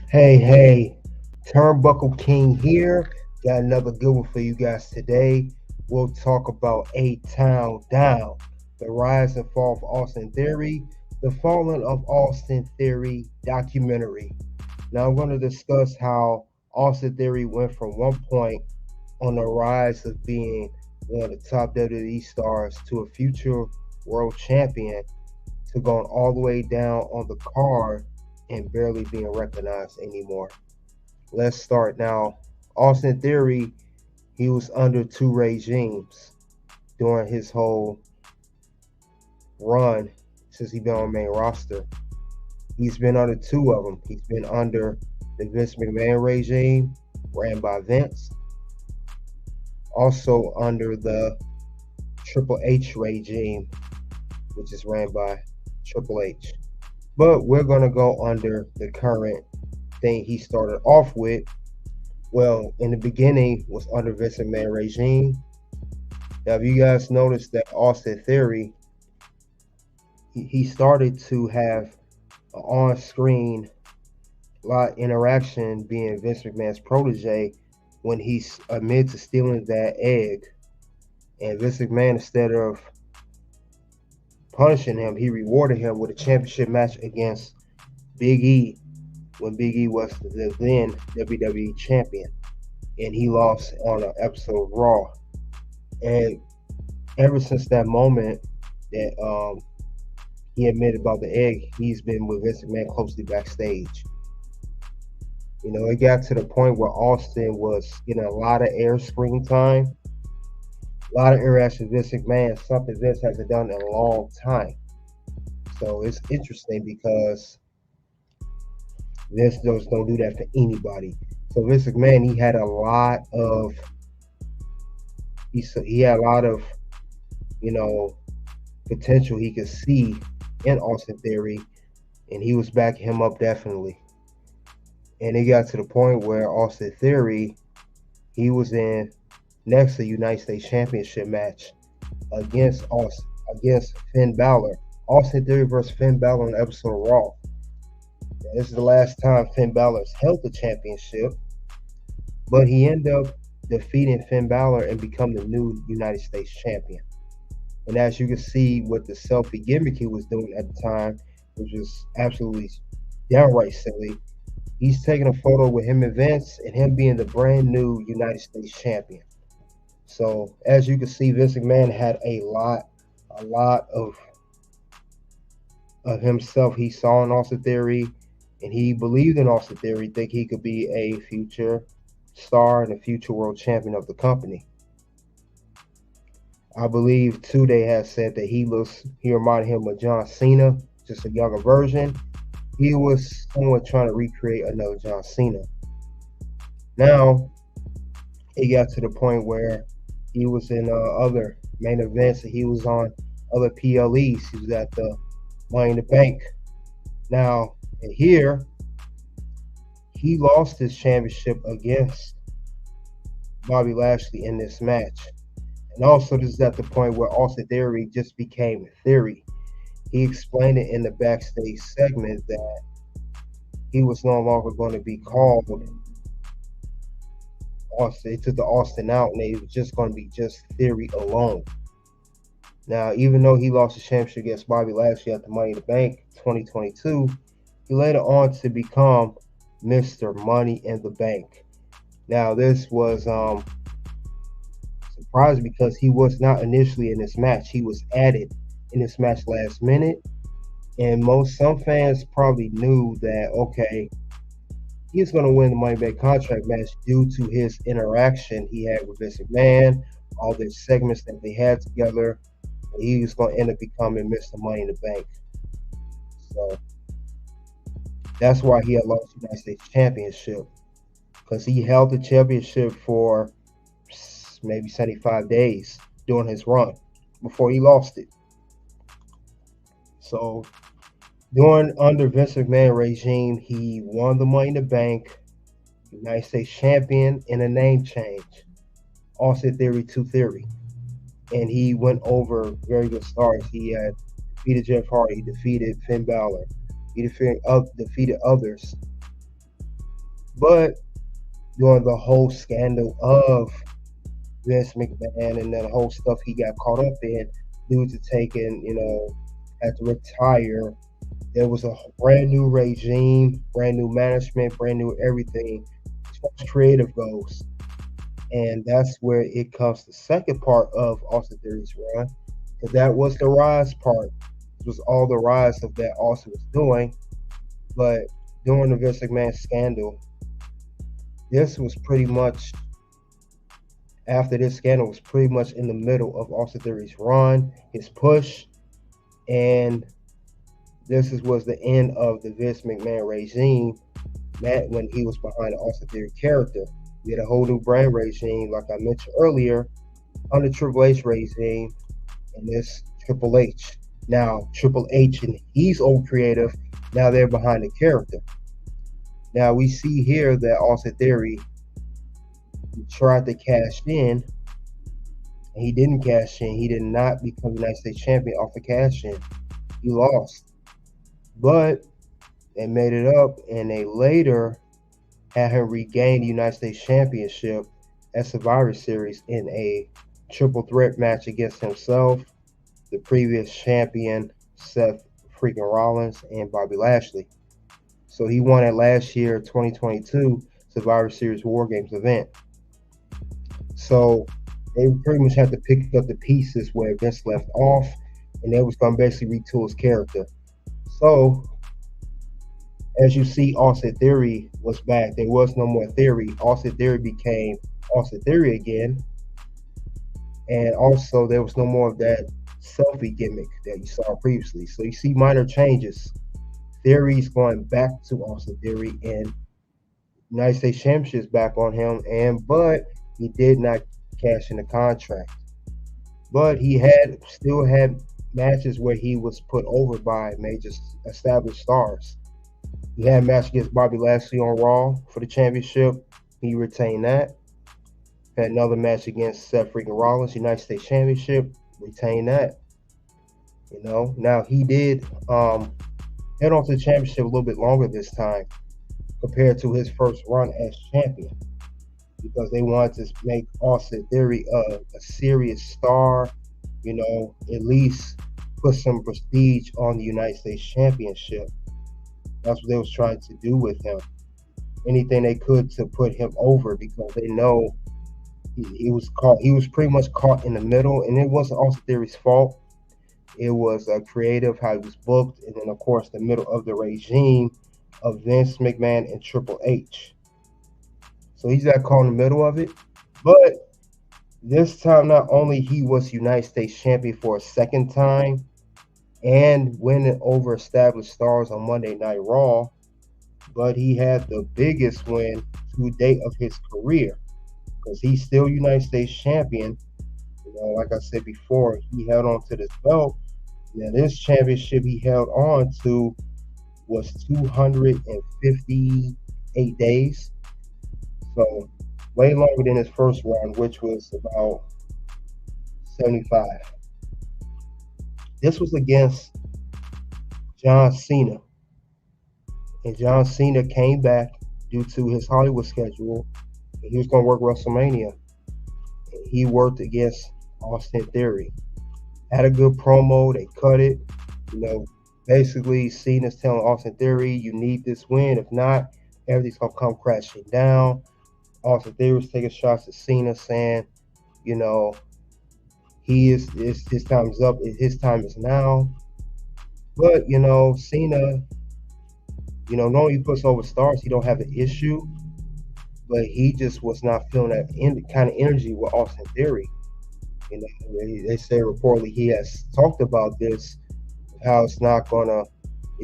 Hey, Turnbuckle King here. Got another good one for you guys today. We'll talk about A Town Down, the rise and fall of Austin Theory, the falling of Austin Theory documentary. Now, I'm going to discuss how Austin Theory went from one point on the rise of being one of the top WWE stars to a future world champion to going all the way down on the card and barely being recognized anymore. Let's start now. Austin Theory, he was under two regimes during his whole run since he been on the main roster. He's been under two of them. He's been under the Vince McMahon regime, ran by Vince, also under the Triple H regime, which is ran by Triple H. But we're going to go under the current thing he started off with. Well, in the beginning was under Vince McMahon regime. Now, if you guys noticed that Austin Theory, he started to have an on-screen lot of interaction being Vince McMahon's protege when he admitted to stealing that egg. And Vince McMahon, instead of punishing him, he rewarded him with a championship match against Big E when Big E was the then WWE champion. And he lost on an episode of Raw. And ever since that moment that he admitted about the egg, he's been with Vince McMahon closely backstage. You know, it got to the point where Austin was getting a lot of air screen time, a lot of interaction with Vince McMahon, something Vince hasn't done in a long time. So it's interesting because Vince just don't do that for anybody. So Vince McMahon, he had a lot of potential he could see in Austin Theory, and he was backing him up definitely. And it got to the point where Austin Theory, he was in next to United States Championship match against Finn Balor. Austin Theory versus Finn Balor on an episode of Raw. Now, this is the last time Finn Balor has held the championship, but he ended up defeating Finn Balor and become the new United States champion. And as you can see with the selfie gimmick he was doing at the time, which was absolutely downright silly, he's taking a photo with him and Vince and him being the brand new United States champion. So as you can see, Vince McMahon had a lot of himself he saw in Austin Theory, and he believed in Austin Theory, think he could be a future star and a future world champion of the company. I believe too they have said that he reminded him of John Cena, just a younger version. He was somewhat trying to recreate another John Cena. Now, it got to the point where he was in other main events and he was on other PLEs. He was at the Money in the Bank. Now, here, he lost his championship against Bobby Lashley in this match. And also, this is at the point where Austin Theory just became Theory. He explained it in the backstage segment that he was no longer going to be called Austin. They took the Austin out and it was just going to be just Theory alone. Now, even though he lost the championship against Bobby Lashley at the Money in the Bank 2022, he later on to become Mr. Money in the Bank. Now, this was surprising because he was not initially in this match. He was added in this match last minute, and some fans probably knew that, okay, he's going to win the Money in the Bank contract match due to his interaction he had with Vince McMahon, all the segments that they had together. He was going to end up becoming Mr. Money in the Bank. So that's why he had lost the United States Championship, because he held the championship for maybe 75 days during his run before he lost it. So under Vince McMahon regime, he won the Money in the Bank, United States champion, and a name change. Austin Theory 2 Theory. And he went over very good stars. He had defeated Jeff Hardy, he defeated Finn Balor, he defeated others. But during the whole scandal of Vince McMahon and the whole stuff he got caught up in due to taking, had to retire, there was a brand new regime, brand new management, brand new everything as far as creative goes. And that's where it comes the second part of Austin Theory's run. Because that was the rise part. It was all the rise of that Austin was doing. But during the Vince McMahon scandal, this was pretty much, after this scandal, was pretty much in the middle of Austin Theory's run, his push, and was the end of the Vince McMahon regime. When he was behind the Austin Theory character, we had a whole new brand regime, like I mentioned earlier, under Triple H regime, and this Triple H. Now Triple H and he's old creative. Now they're behind the character. Now we see here that Austin Theory tried to cash in, and he didn't cash in. He did not become United States champion off the cash in. He lost. But they made it up, and they later had him regain the United States Championship at Survivor Series in a triple threat match against himself, the previous champion, Seth freaking Rollins, and Bobby Lashley. So he won at last year, 2022 Survivor Series War Games event. So they pretty much had to pick up the pieces where Vince left off, and they was going to basically retool his character. So, as you see, Austin Theory was back. There was no more Theory. Austin Theory became Austin Theory again. And also, there was no more of that selfie gimmick that you saw previously. So you see minor changes. Theory's going back to Austin Theory, and United States Championship is back on him. But he did not cash in the contract. But he still had matches where he was put over by major established stars. He had a match against Bobby Lashley on Raw for the championship. He retained that. Had another match against Seth freaking Rollins, United States Championship. Retained that. Now he did head on to the championship a little bit longer this time compared to his first run as champion, because they wanted to make Austin Theory a serious star, at least put some prestige on the United States Championship. That's what they was trying to do with him. Anything they could to put him over, because they know he was pretty much caught in the middle, and it wasn't Austin Theory's fault. It was creative, how he was booked, and then of course the middle of the regime of Vince McMahon and Triple H. So he's got caught in the middle of it. But this time, not only he was United States champion for a second time and winning over established stars on Monday Night Raw, but he had the biggest win to date of his career, because he's still United States champion. Like I said before, he held on to this belt. Now, this championship he held on to was 258 days. So way longer than his first run, which was about 75. This was against John Cena. And John Cena came back due to his Hollywood schedule. And he was going to work WrestleMania. And he worked against Austin Theory. Had a good promo. They cut it. Basically Cena's telling Austin Theory, you need this win. If not, everything's going to come crashing down. Austin Theory was taking shots at Cena, saying, his time is up. His time is now. But, Cena, normally he puts over stars. He don't have an issue. But he just was not feeling that kind of energy with Austin Theory. They say reportedly he has talked about this, how it's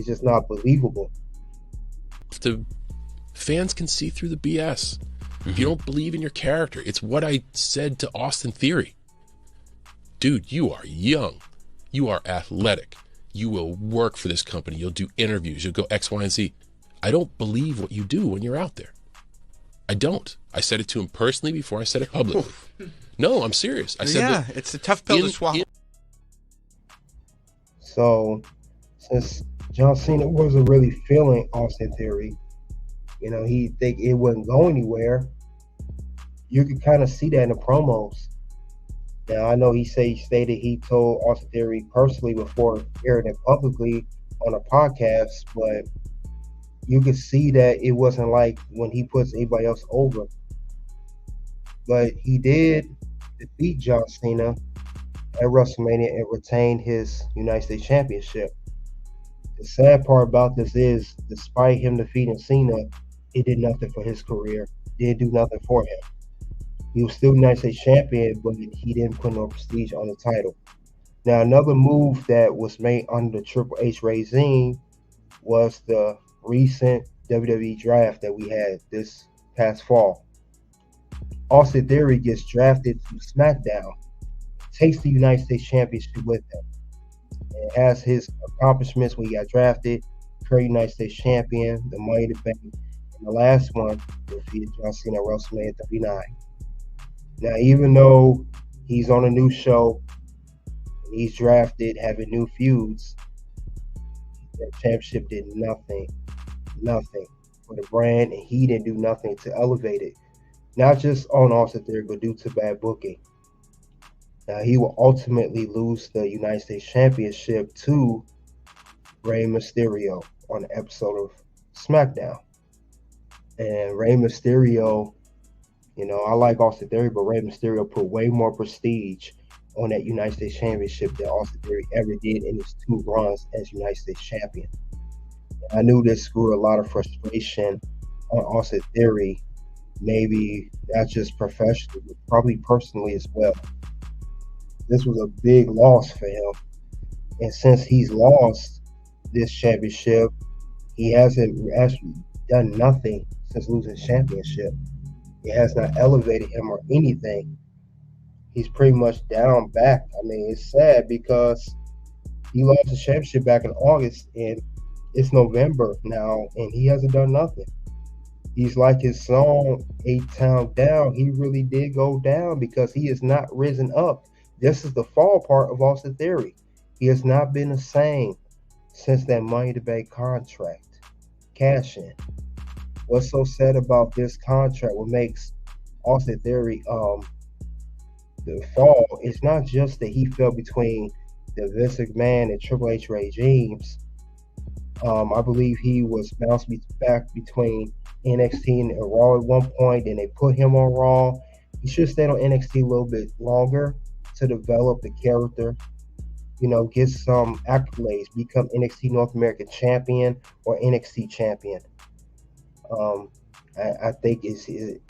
just not believable. The fans can see through the BS. If you don't believe in your character, it's what I said to Austin Theory. Dude, you are young. You are athletic. You will work for this company. You'll do interviews. You'll go X, Y, and Z. I don't believe what you do when you're out there. I don't. I said it to him personally before I said it publicly. No, I'm serious. I said it's a tough pill to swallow. So, since John Cena wasn't really feeling Austin Theory, He think it wouldn't go anywhere. You could kind of see that in the promos. Now I know he stated he told Austin Theory personally before airing it publicly on a podcast, but you could see that it wasn't like when he puts anybody else over. But he did defeat John Cena at WrestleMania and retain his United States Championship. The sad part about this is, despite him defeating Cena, it did nothing for his career. It didn't do nothing for him. He was still United States champion, but he didn't put no prestige on the title. Now, another move that was made under the Triple H regime was the recent WWE draft that we had this past fall. Austin Theory gets drafted to SmackDown, takes the United States Championship with him, and has his accomplishments when he got drafted, current United States Champion, the Money in the Bank, and the last one defeated John Cena at WrestleMania 39. Now, even though he's on a new show, and he's drafted, having new feuds, that championship did nothing for the brand, and he didn't do nothing to elevate it. Not just on Austin Theory, but due to bad booking. Now, he will ultimately lose the United States Championship to Rey Mysterio on an episode of SmackDown. And Rey Mysterio, I like Austin Theory, but Rey Mysterio put way more prestige on that United States Championship than Austin Theory ever did in his 2 runs as United States Champion. And I knew this grew a lot of frustration on Austin Theory, maybe not just professionally, but probably personally as well. This was a big loss for him. And since he's lost this championship, he hasn't actually done nothing since losing the championship. It has not elevated him or anything. He's pretty much down back. I mean, it's sad because he lost the championship back in August, and it's November now, and he hasn't done nothing. He's like his song, A-Town Down. He really did go down because he has not risen up. This is the fall part of Austin Theory. He has not been the same since that Money in the Bank contract cash in. What's so sad about this contract, what makes Austin Theory the fall, it's not just that he fell between the Vince McMahon and Triple H regimes. I believe he was bounced back between NXT and Raw at one point, and they put him on Raw. He should stay on NXT a little bit longer to develop the character, get some accolades, become NXT North American champion or NXT champion. I think it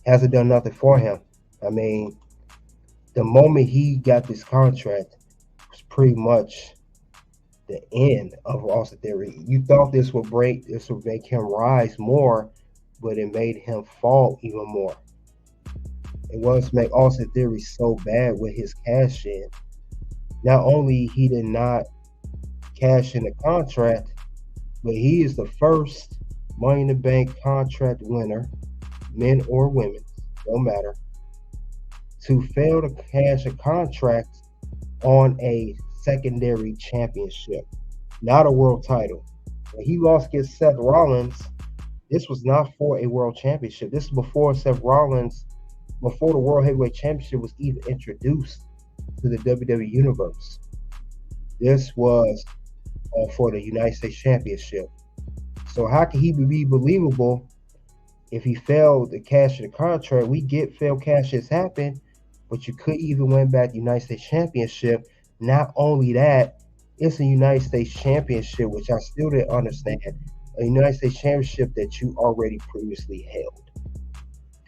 hasn't done nothing for him. I mean, the moment he got this contract was pretty much the end of Austin Theory. You thought this would make him rise more, but it made him fall even more. It was make Austin Theory so bad with his cash in. Not only he did not cash in the contract, but he is the first Money in the Bank contract winner, men or women, no matter, to fail to cash a contract on a secondary championship, not a world title. When he lost against Seth Rollins, this was not for a world championship. This is before the World Heavyweight Championship was even introduced to the WWE Universe. This was for the United States Championship. So how can he be believable if he failed to cash the contract? We get failed cashes happen, but you could even win back the United States Championship. Not only that, it's a United States Championship, which I still didn't understand. A United States Championship that you already previously held.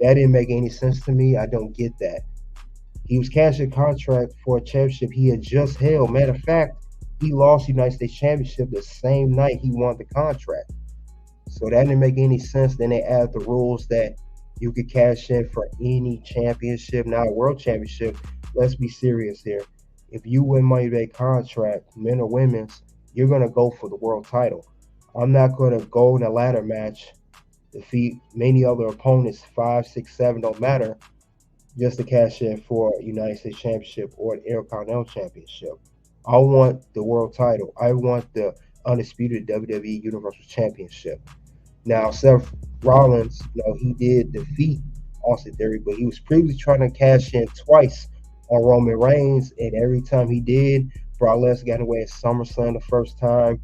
That didn't make any sense to me. I don't get that. He was cashing a contract for a championship he had just held. Matter of fact, he lost the United States Championship the same night he won the contract. So that didn't make any sense. Then they added the rules that you could cash in for any championship, not a world championship. Let's be serious here. If you win Money in the Bank contract, men or women's, you're going to go for the world title. I'm not going to go in a ladder match, defeat many other opponents, 5, 6, 7, don't matter, just to cash in for a United States Championship or an Intercontinental Championship. I want the world title. I want the undisputed WWE Universal Championship. Now, Seth Rollins, he did defeat Austin Theory, but he was previously trying to cash in twice on Roman Reigns, and every time he did, Brock Lesnar got away at SummerSlam the first time,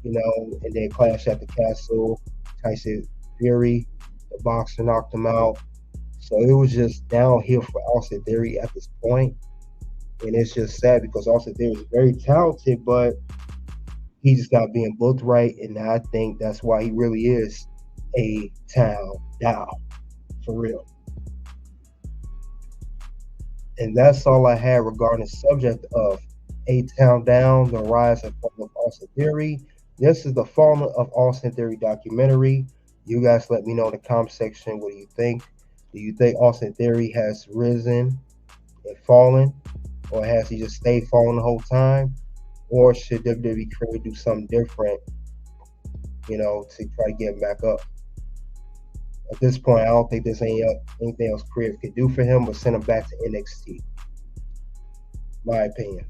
and then Clash at the Castle, Tyson Fury, the boxer knocked him out. So it was just downhill for Austin Theory at this point, and it's just sad because Austin Theory is very talented, but he's just not being booked right, and I think that's why he really is a town down, for real. And that's all I had regarding the subject of A Town Down, the rise and fall of Austin Theory. This is the Fallen of Austin Theory documentary. You guys let me know in the comment section, what do you think? Do you think Austin Theory has risen and fallen, or has he just stayed falling the whole time? Or should WWE creative do something different, to try to get him back up? At this point, I don't think there's anything else creative could do for him but send him back to NXT. My opinion.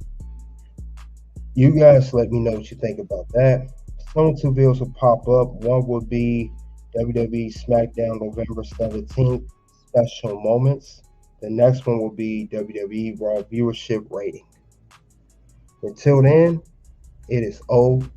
You guys let me know what you think about that. Some two videos will pop up. One will be WWE SmackDown November 17th special moments. The next one will be WWE Raw viewership rating. Until then, it is OUT.